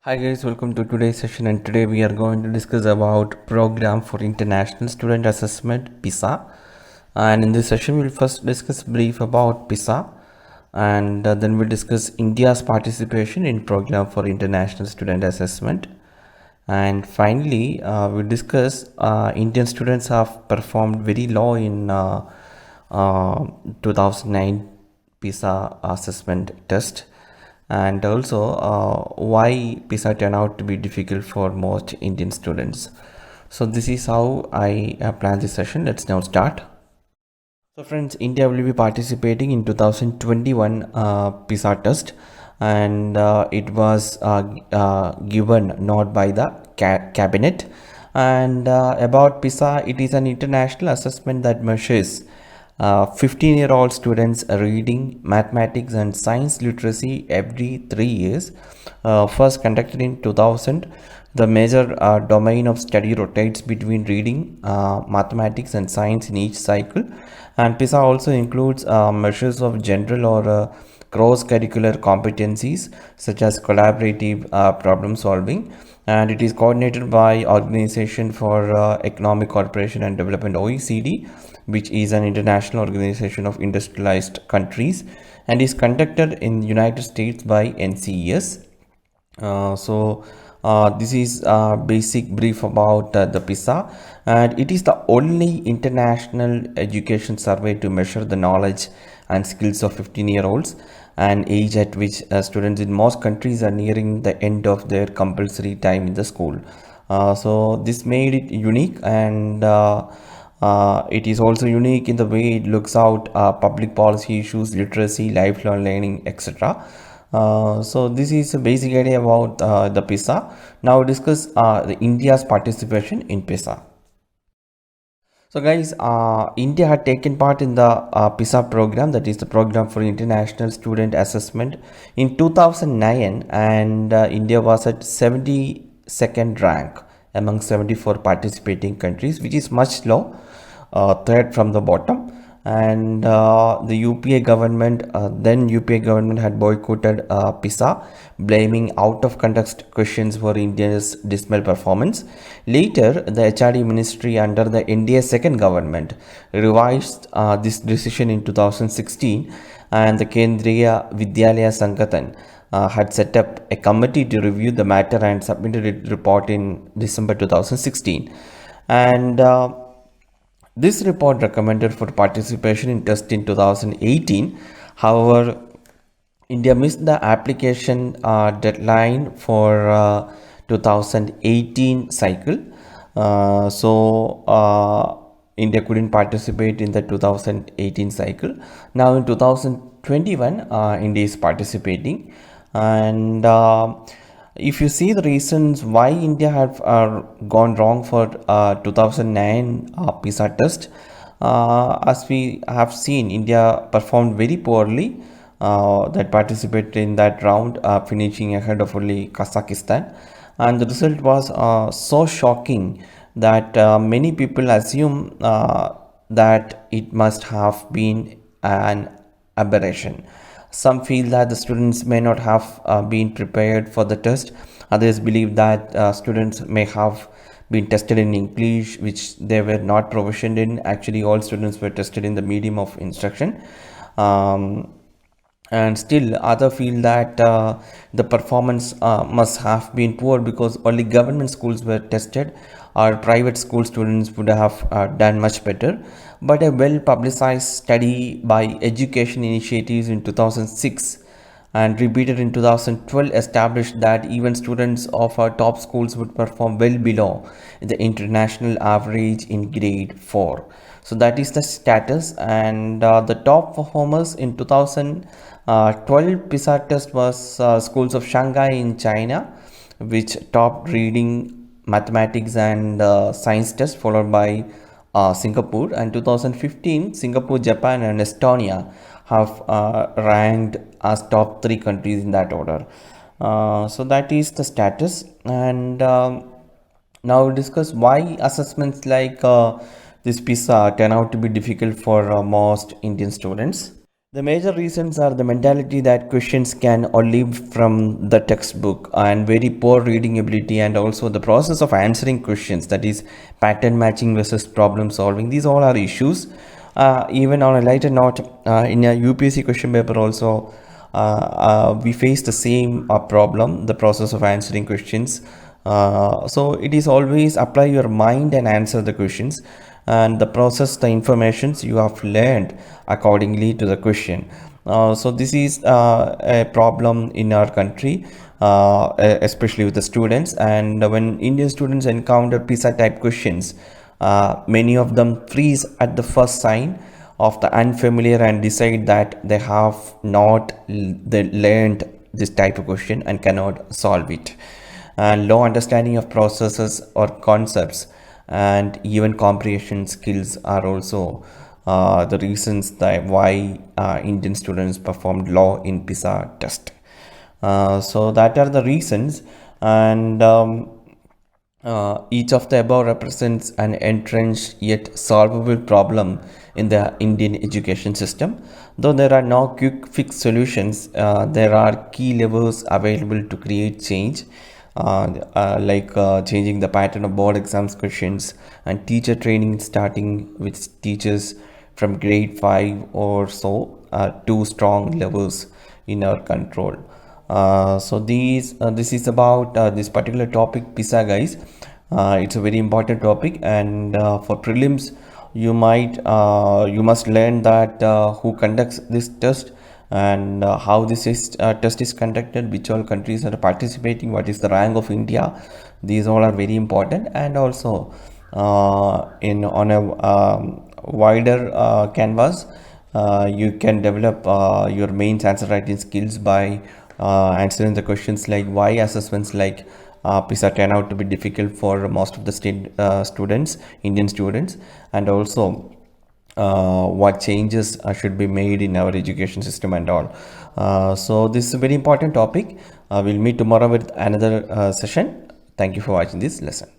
Hi guys, welcome to today's session, and today we are going to discuss about Program for International Student Assessment PISA. And in this session we'll first discuss brief about PISA, and then we'll discuss India's participation in Program for International Student Assessment, and finally we'll discuss Indian students have performed very low in 2009 PISA assessment test, and also why PISA turned out to be difficult for most Indian students. So this is how I plan this session. Let's now start. So friends, India will be participating in 2021 PISA test, and it was given not by the cabinet. And about PISA, it is an international assessment that measures 15-year-old students reading, mathematics and science literacy every 3 years. First conducted in 2000, the major domain of study rotates between reading, mathematics and science in each cycle, and PISA also includes measures of general or cross-curricular competencies such as collaborative problem solving, and it is coordinated by Organization for Economic Cooperation and Development, OECD, which is an international organization of industrialized countries, and is conducted in the United States by NCES. This is a basic brief about the PISA, and it is the only international education survey to measure the knowledge and skills of 15-year-olds, an age at which students in most countries are nearing the end of their compulsory time in the school. So this made it unique, and it is also unique in the way it looks out public policy issues, literacy, lifelong learning, etc. So this is a basic idea about the PISA. Now discuss the India's participation in PISA. So guys, India had taken part in the PISA program, that is the Program for International Student Assessment, in 2009, and India was at 72nd rank among 74 participating countries, which is much low, third from the bottom. And the UPA government, then UPA government had boycotted PISA, blaming out of context questions for India's dismal performance. Later, the HRD ministry under the NDA second government revised this decision in 2016, and the Kendriya Vidyalaya Sangathan had set up a committee to review the matter and submitted its report in December 2016. And this report recommended for participation in test in 2018. However, India missed the application deadline for 2018 cycle. India couldn't participate in the 2018 cycle. Now in 2021, India is participating, and if you see the reasons why India have gone wrong for 2009 PISA test, as we have seen, India performed very poorly, that participated in that round, finishing ahead of only Kazakhstan, and the result was so shocking that many people assume that it must have been an aberration. Some feel that the students may not have been prepared for the test. Others believe that students may have been tested in English, which they were not proficient in. Actually, all students were tested in the medium of instruction. And still other feel that the performance must have been poor because only government schools were tested, or private school students would have done much better. But a well publicized study by Education Initiatives in 2006 and repeated in 2012 established that even students of our top schools would perform well below the international average in grade 4. So that is the status, and the top performers in 2012 PISA test was schools of Shanghai in China, which topped reading, mathematics and science test, followed by Singapore, and 2015 Singapore, Japan and Estonia have ranked as top 3 countries in that order. So that is the status, and now we'll discuss why assessments like this PISA turn out to be difficult for most Indian students. The major reasons are the mentality that questions can only from the textbook and very poor reading ability, and also the process of answering questions, that is pattern matching versus problem solving. These all are issues. Even on a lighter note, in a UPSC question paper also, we face the same problem, the process of answering questions. So it is always apply your mind and answer the questions, and the process the informations you have learned accordingly to the question. So this is a problem in our country, especially with the students. And when Indian students encounter PISA type questions, many of them freeze at the first sign of the unfamiliar and decide that they have not they learned this type of question and cannot solve it. And low understanding of processes or concepts and even comprehension skills are also the reasons that why Indian students performed low in PISA test. So that are the reasons. And each of the above represents an entrenched yet solvable problem in the Indian education system. Though there are no quick fix solutions, there are key levers available to create change, like changing the pattern of board exams questions and teacher training, starting with teachers from grade 5 or so, two strong levers in our control. So this is about this particular topic, PISA, guys. It's a very important topic, and for prelims you must learn that who conducts this test, and how test is conducted, which all countries are participating, what is the rank of India. These all are very important. And also in on a wider canvas, you can develop your mains answer writing skills by answering the questions like why assessments like PISA turn out to be difficult for most of the students, Indian students, and also what changes should be made in our education system and all. So this is a very important topic. We'll meet tomorrow with another session. Thank you for watching this lesson.